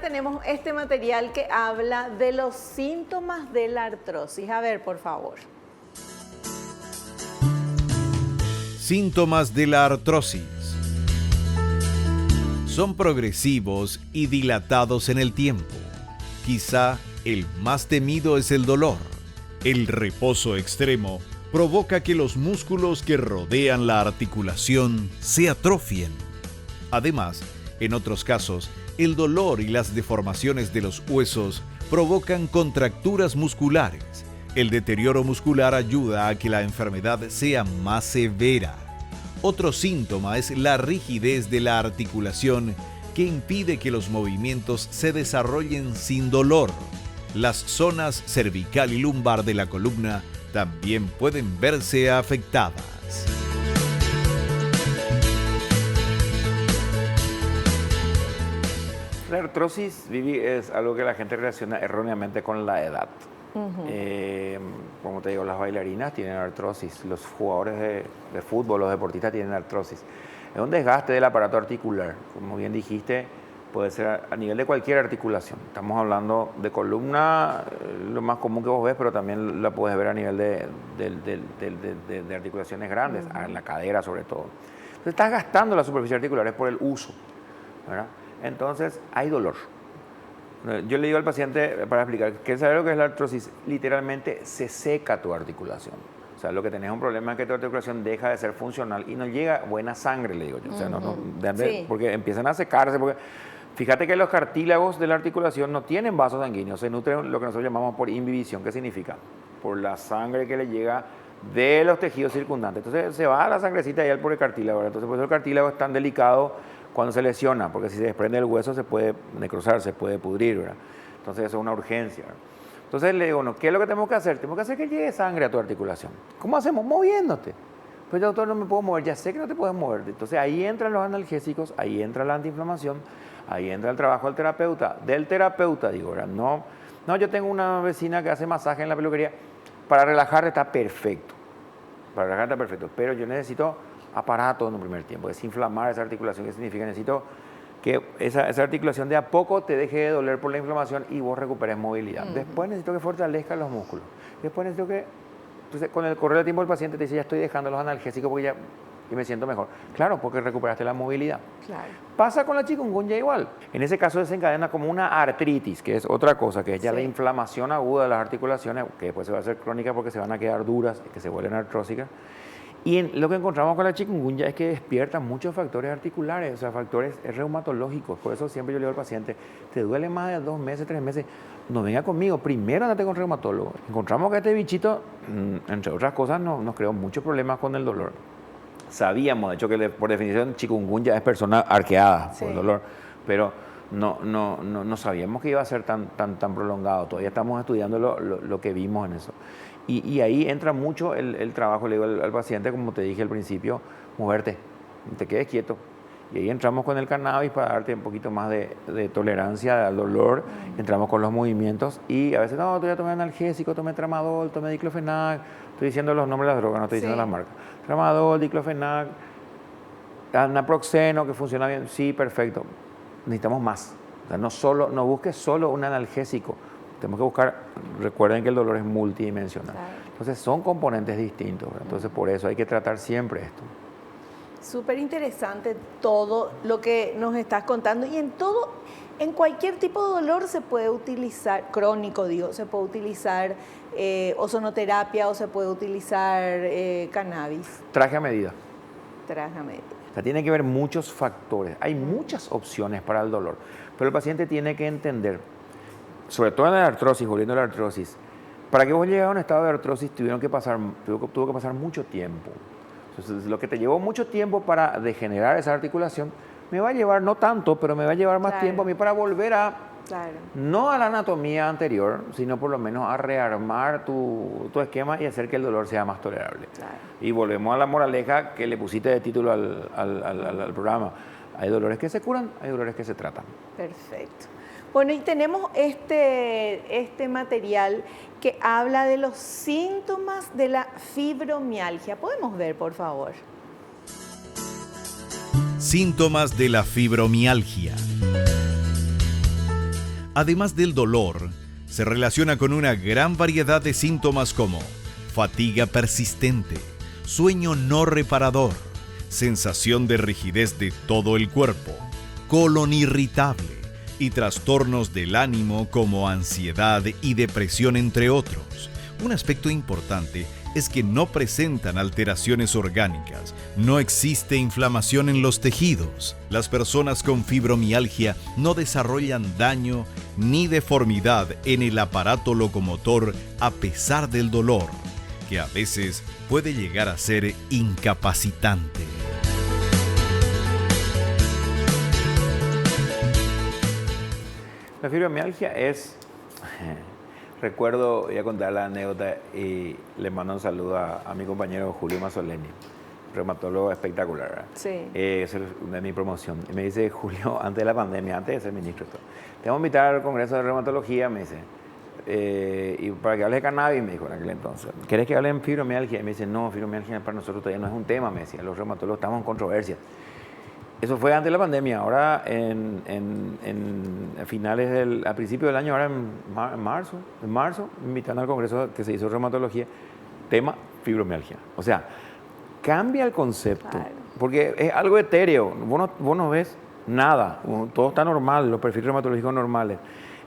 Speaker 2: Tenemos este material que habla de los síntomas de la artrosis. A ver, por favor.
Speaker 1: Síntomas de la artrosis. Son progresivos y dilatados en el tiempo. Quizá el más temido es el dolor. El reposo extremo provoca que los músculos que rodean la articulación se atrofien. Además, en otros casos, el dolor y las deformaciones de los huesos provocan contracturas musculares. El deterioro muscular ayuda a que la enfermedad sea más severa. Otro síntoma es la rigidez de la articulación que impide que los movimientos se desarrollen sin dolor. Las zonas cervical y lumbar de la columna también pueden verse afectadas.
Speaker 3: La artrosis, Vivi, es algo que la gente relaciona erróneamente con la edad. Como te digo, las bailarinas tienen artrosis, los jugadores de fútbol, los deportistas tienen artrosis. Es un desgaste del aparato articular. Como bien dijiste, puede ser a nivel de cualquier articulación. Estamos hablando de columna, lo más común que vos ves, pero también la puedes ver a nivel de articulaciones grandes, en la cadera sobre todo. Entonces estás gastando la superficie articular, es por el uso, ¿verdad? Entonces, hay dolor. Yo le digo al paciente, para explicar, ¿qué sabe lo que es la artrosis? Literalmente se seca tu articulación. O sea, lo que tenés es un problema es que tu articulación deja de ser funcional y no llega buena sangre, le digo yo. O sea,
Speaker 2: Sí.
Speaker 3: Porque empiezan a secarse. Porque fíjate que los cartílagos de la articulación no tienen vasos sanguíneos, se nutren lo que nosotros llamamos por imbibición. ¿Qué significa? Por la sangre que le llega de los tejidos circundantes. Entonces, se va la sangrecita ahí por el cartílago. Entonces, por eso el cartílago es tan delicado cuando se lesiona, porque si se desprende el hueso se puede necrosar, se puede pudrir, ¿verdad? Entonces eso es una urgencia, ¿verdad? Entonces le digo, no, ¿qué es lo que tenemos que hacer? Tenemos que hacer que llegue sangre a tu articulación. ¿Cómo hacemos? Moviéndote. Pues doctor, no me puedo mover, ya sé que no te puedes mover. Entonces ahí entran los analgésicos, ahí entra la antiinflamación, ahí entra el trabajo del terapeuta, digo, ¿verdad? No, yo tengo una vecina que hace masaje en la peluquería. Para relajarte está perfecto, pero yo necesito aparato en un primer tiempo, desinflamar esa articulación. ¿Qué significa? Necesito que esa articulación de a poco te deje de doler por la inflamación y vos recuperes movilidad. Después necesito que fortalezca los músculos. Después necesito que, entonces, con el correr del tiempo el paciente te dice, ya estoy dejando los analgésicos porque y me siento mejor. Claro, porque recuperaste la movilidad.
Speaker 2: Claro.
Speaker 3: Pasa con la chikungunya igual. En ese caso desencadena como una artritis, que es otra cosa, que es ya la inflamación aguda de las articulaciones, que después se va a hacer crónica porque se van a quedar duras, que se vuelven artrósicas. Y lo que encontramos con la chikungunya es que despierta muchos factores articulares, o sea, factores reumatológicos. Por eso siempre yo le digo al paciente, te duele más de 2 meses, 3 meses, no venga conmigo, primero andate con reumatólogo. Encontramos que este bichito, entre otras cosas, nos creó muchos problemas con el dolor. Sabíamos, de hecho, que por definición chikungunya es persona arqueada por el dolor, pero no sabíamos que iba a ser tan prolongado. Todavía estamos estudiando lo que vimos en eso. Y ahí entra mucho el trabajo, le digo al paciente, como te dije al principio, moverte, no te quedes quieto. Y ahí entramos con el cannabis para darte un poquito más de tolerancia al dolor. Entramos con los movimientos y a veces, no, todavía tomé analgésico, tomé tramadol, tomé diclofenac. Estoy diciendo los nombres de las drogas, no estoy diciendo las marcas. Tramadol, diclofenac, naproxeno, que funciona bien. Sí, perfecto. Necesitamos más. O sea, no busques solo un analgésico. Tenemos que buscar, recuerden que el dolor es multidimensional. Claro. Entonces son componentes distintos, ¿verdad? Entonces por eso hay que tratar siempre esto.
Speaker 2: Súper interesante todo lo que nos estás contando. Y en cualquier tipo de dolor se puede utilizar, crónico digo, se puede utilizar ozonoterapia o se puede utilizar cannabis.
Speaker 3: Traje a medida.
Speaker 2: Traje a medida.
Speaker 3: O sea, tiene que ver muchos factores. Hay muchas opciones para el dolor, pero el paciente tiene que entender, sobre todo en la artrosis, volviendo a la artrosis, para que vos llegues a un estado de artrosis tuvo que pasar mucho tiempo. Entonces, lo que te llevó mucho tiempo para degenerar esa articulación, me va a llevar, no tanto, pero me va a llevar más tiempo a mí para volver a, no a la anatomía anterior, sino por lo menos a rearmar tu esquema y hacer que el dolor sea más tolerable. Claro. Y volvemos a la moraleja que le pusiste de título al programa. Hay dolores que se curan, hay dolores que se tratan.
Speaker 2: Perfecto. Bueno, y tenemos este material que habla de los síntomas de la fibromialgia. ¿Podemos ver, por favor?
Speaker 1: Síntomas de la fibromialgia. Además del dolor, se relaciona con una gran variedad de síntomas como fatiga persistente, sueño no reparador, sensación de rigidez de todo el cuerpo, colon irritable, y trastornos del ánimo como ansiedad y depresión, entre otros. Un aspecto importante es que no presentan alteraciones orgánicas, no existe inflamación en los tejidos. Las personas con fibromialgia no desarrollan daño ni deformidad en el aparato locomotor a pesar del dolor, que a veces puede llegar a ser incapacitante.
Speaker 3: La fibromialgia es, recuerdo, voy a contar la anécdota y le mando un saludo a mi compañero Julio Mazzoleni, reumatólogo espectacular, ¿verdad?
Speaker 2: Sí.
Speaker 3: Es una de mi promoción. Y me dice, Julio, antes de la pandemia, antes de ser ministro, te vamos a invitar al Congreso de Reumatología, me dice, y para que hables de cannabis, me dijo en aquel entonces. ¿Querés que hable en fibromialgia? Y me dice, no, fibromialgia para nosotros todavía no es un tema, me decía, los reumatólogos estamos en controversia. Eso fue antes de la pandemia. Ahora, a finales a principios del año, ahora en marzo, me invitan al congreso que se hizo reumatología, tema fibromialgia. O sea, cambia el concepto, porque es algo etéreo. Vos no ves nada, todo está normal, los perfiles reumatológicos normales.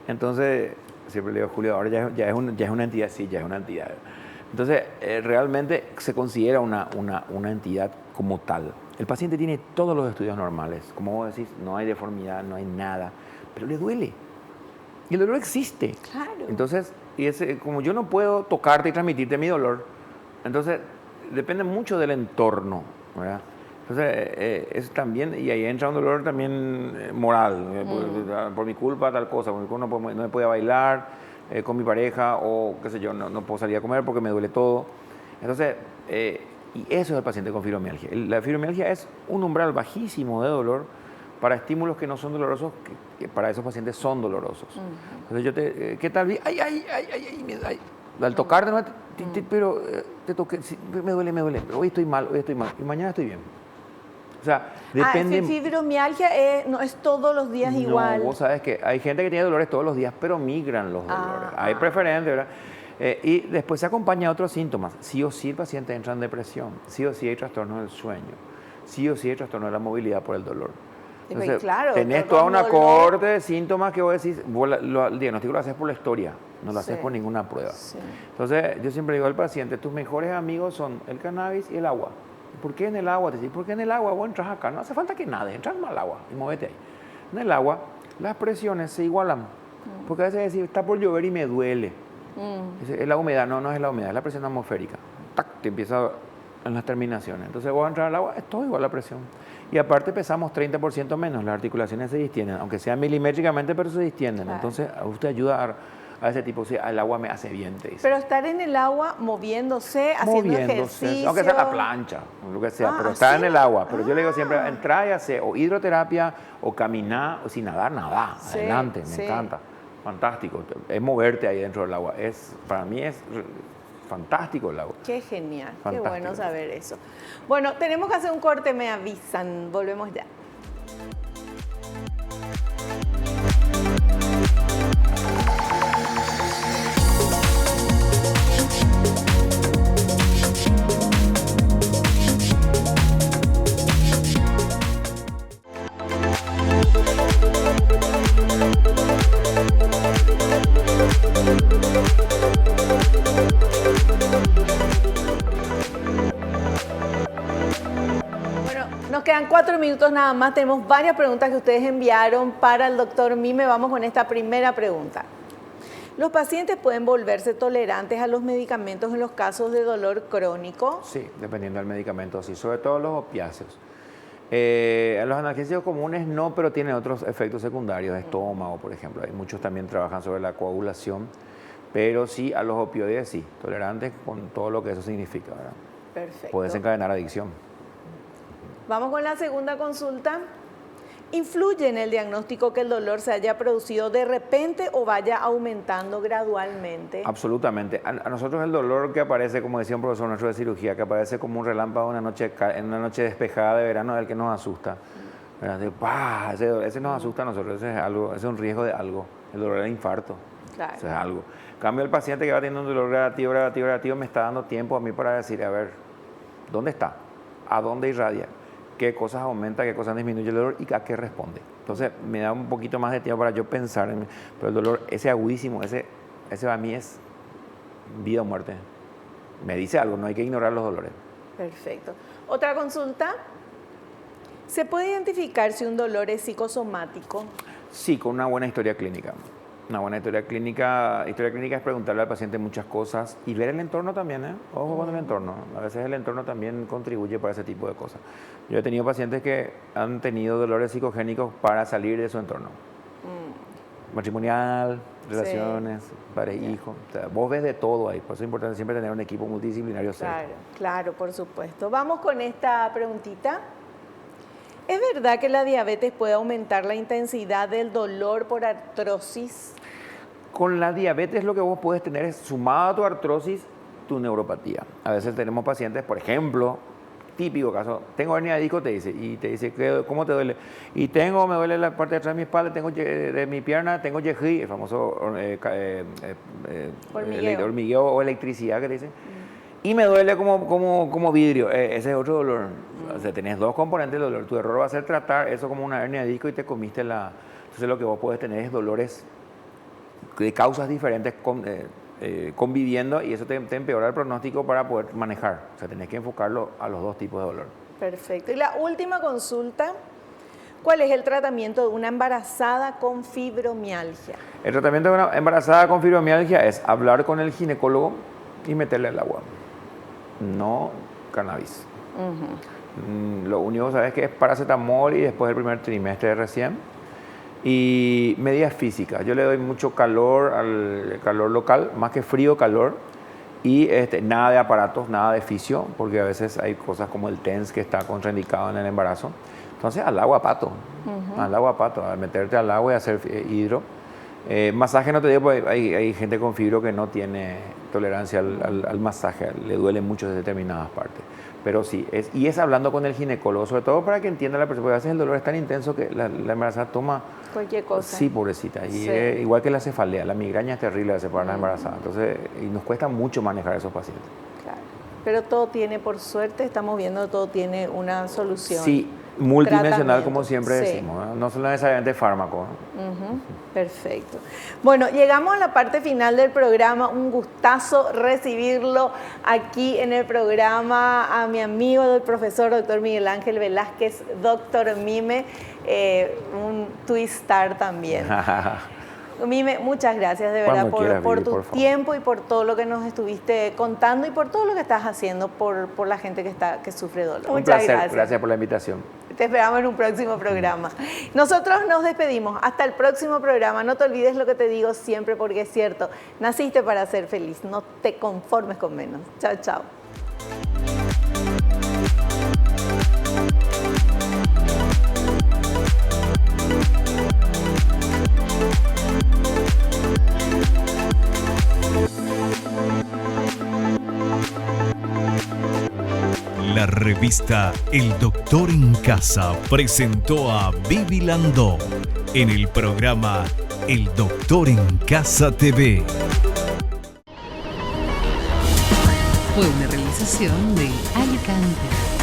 Speaker 3: Entonces, siempre le digo a Julio, ahora ya es una entidad, sí, ya es una entidad. Entonces, realmente se considera una entidad como tal. El paciente tiene todos los estudios normales. Como vos decís, no hay deformidad, no hay nada, pero le duele. Y el dolor existe.
Speaker 2: Claro.
Speaker 3: Entonces, como yo no puedo tocarte y transmitirte mi dolor, entonces depende mucho del entorno, ¿verdad? Entonces, eso también, y ahí entra un dolor también moral, por mi culpa tal cosa, por mi culpa no me podía bailar con mi pareja o qué sé yo, no puedo salir a comer porque me duele todo. Entonces, y eso es el paciente con fibromialgia. La fibromialgia es un umbral bajísimo de dolor para estímulos que no son dolorosos, que para esos pacientes son dolorosos. Entonces yo ¿qué tal? Ay, al tocar de nuevo, pero te toqué, sí, me duele, hoy estoy mal, y mañana estoy bien. O sea, depende.
Speaker 2: Fibromialgia no es todos los días igual.
Speaker 3: No, vos sabes que hay gente que tiene dolores todos los días, pero migran los dolores. Hay preferencia, ¿verdad? Y después se acompaña a otros síntomas. Sí o sí el paciente entra en depresión, sí o sí hay trastorno del sueño, sí o sí hay trastorno de la movilidad por el dolor. Entonces,
Speaker 2: claro,
Speaker 3: tenés toda una corte de síntomas que vos decís, el diagnóstico lo haces por la historia, no lo haces por ninguna prueba. Sí. Entonces, yo siempre digo al paciente, tus mejores amigos son el cannabis y el agua. ¿Por qué en el agua? Te decís, ¿por qué en el agua? Vos entras acá, no hace falta que nades, entras más al agua y muévete ahí. En el agua, las presiones se igualan, porque a veces decís, está por llover y me duele. Es la humedad, no es la humedad, es la presión atmosférica. ¡Tac! Te empieza en las terminaciones. Entonces vos entras al agua, es todo igual la presión. Y aparte pesamos 30% menos, las articulaciones se distienden, aunque sea milimétricamente, pero se distienden. Claro. Entonces a usted ayuda a ese tipo, si el agua me hace bien, te dice.
Speaker 2: Pero estar en el agua moviéndose, haciendo ejercicio.
Speaker 3: Aunque sea en la plancha, lo que sea, pero estar en el agua. Pero yo le digo siempre, entrar y hacer o hidroterapia, o caminar, o sin nadar, adelante, me encanta. Fantástico, es moverte ahí dentro del agua. Para mí es fantástico el agua.
Speaker 2: Qué genial, fantástico. Qué bueno saber eso. Bueno, tenemos que hacer un corte, me avisan, volvemos ya. Nos quedan 4 minutos nada más. Tenemos varias preguntas que ustedes enviaron para el doctor Mime. Vamos con esta primera pregunta. ¿Los pacientes pueden volverse tolerantes a los medicamentos en los casos de dolor crónico?
Speaker 3: Sí, dependiendo del medicamento, sí, sobre todo los opiáceos. Los analgésicos comunes no, pero tienen otros efectos secundarios, de estómago, por ejemplo. Hay muchos también trabajan sobre la coagulación, pero sí a los opioides sí, tolerantes con todo lo que eso significa, ¿verdad?
Speaker 2: Perfecto.
Speaker 3: Puede desencadenar adicción.
Speaker 2: Vamos con la segunda consulta. ¿Influye en el diagnóstico que el dolor se haya producido de repente o vaya aumentando gradualmente?
Speaker 3: Absolutamente. A nosotros el dolor que aparece, como decía un profesor nuestro de cirugía, que aparece como un relámpago en una noche despejada de verano, es el que nos asusta. Ese nos asusta a nosotros, ese es un riesgo de algo. El dolor del infarto.
Speaker 2: Claro.
Speaker 3: Eso es algo. En cambio, el paciente que va teniendo un dolor relativo, me está dando tiempo a mí para decir, a ver, ¿dónde está? ¿A dónde irradia? ¿Qué cosas aumenta, qué cosas disminuye el dolor y a qué responde? Entonces, me da un poquito más de tiempo para yo pensar en... Pero el dolor, ese agudísimo, ese para mí es vida o muerte. Me dice algo, no hay que ignorar los dolores.
Speaker 2: Perfecto. ¿Otra consulta? ¿Se puede identificar si un dolor es psicosomático?
Speaker 3: Sí, con una buena historia clínica. Una buena historia clínica es preguntarle al paciente muchas cosas y ver el entorno también, ¿eh? Ojo con el entorno. A veces el entorno también contribuye para ese tipo de cosas. Yo he tenido pacientes que han tenido dolores psicogénicos para salir de su entorno. Matrimonial, relaciones, padres, hijos. O sea, vos ves de todo ahí. Por eso es importante siempre tener un equipo multidisciplinario cerca.
Speaker 2: Claro, por supuesto. Vamos con esta preguntita. ¿Es verdad que la diabetes puede aumentar la intensidad del dolor por artrosis?
Speaker 3: Con la diabetes lo que vos puedes tener es, sumado a tu artrosis, tu neuropatía. A veces tenemos pacientes, por ejemplo, típico caso, tengo hernia de disco, te dice, ¿cómo te duele? Y me duele la parte de atrás de mi espalda, de mi pierna, tengo YGI, el famoso hormigueo o electricidad que te dicen. Y me duele como vidrio, ese es otro dolor. O sea, tenés dos componentes del dolor. Tu error va a ser tratar eso como una hernia de disco y te comiste la... Entonces lo que vos podés tener es dolores de causas diferentes conviviendo y eso te empeora el pronóstico para poder manejar. O sea, tenés que enfocarlo a los dos tipos de dolor.
Speaker 2: Perfecto. Y la última consulta, ¿cuál es el tratamiento de una embarazada con fibromialgia?
Speaker 3: El tratamiento de una embarazada con fibromialgia es hablar con el ginecólogo y meterle el agua. No cannabis. Lo único que sabes es que es paracetamol y después del primer trimestre recién. Y medidas físicas. Yo le doy mucho calor al calor local, más que frío, calor. Y nada de aparatos, nada de fisio, porque a veces hay cosas como el TENS que está contraindicado en el embarazo. Entonces al agua pato, al agua pato, al meterte al agua y hacer hidro. Masaje no te digo, porque hay gente con fibro que no tiene tolerancia al masaje, le duele mucho de determinadas partes. Pero sí, es hablando con el ginecólogo, sobre todo para que entienda la persona, porque a veces el dolor es tan intenso que la embarazada toma
Speaker 2: cualquier cosa.
Speaker 3: Sí, pobrecita. Y
Speaker 2: sí.
Speaker 3: Igual que la cefalea, la migraña es terrible a veces para las embarazadas. Entonces, y nos cuesta mucho manejar a esos pacientes.
Speaker 2: Claro. Pero todo tiene, por suerte, estamos viendo, todo tiene una solución.
Speaker 3: Sí, multidimensional, como siempre
Speaker 2: sí.
Speaker 3: decimos, no solo necesariamente fármaco.
Speaker 2: Perfecto. Bueno, llegamos a la parte final del programa. Un gustazo recibirlo aquí en el programa a mi amigo, el profesor doctor Miguel Ángel Velázquez, doctor Mime, un twistar también. Mime, muchas gracias de verdad por tu tiempo y por todo lo que nos estuviste contando y por todo lo que estás haciendo por la gente que sufre dolor.
Speaker 3: Muchas gracias. Gracias por la invitación.
Speaker 2: Te esperamos en un próximo programa. Nosotros nos despedimos. Hasta el próximo programa. No te olvides lo que te digo siempre porque es cierto. Naciste para ser feliz. No te conformes con menos. Chao, chao.
Speaker 1: La revista El Doctor en Casa presentó a Vivi Landó en el programa El Doctor en Casa TV.
Speaker 4: Fue una realización de Alicante.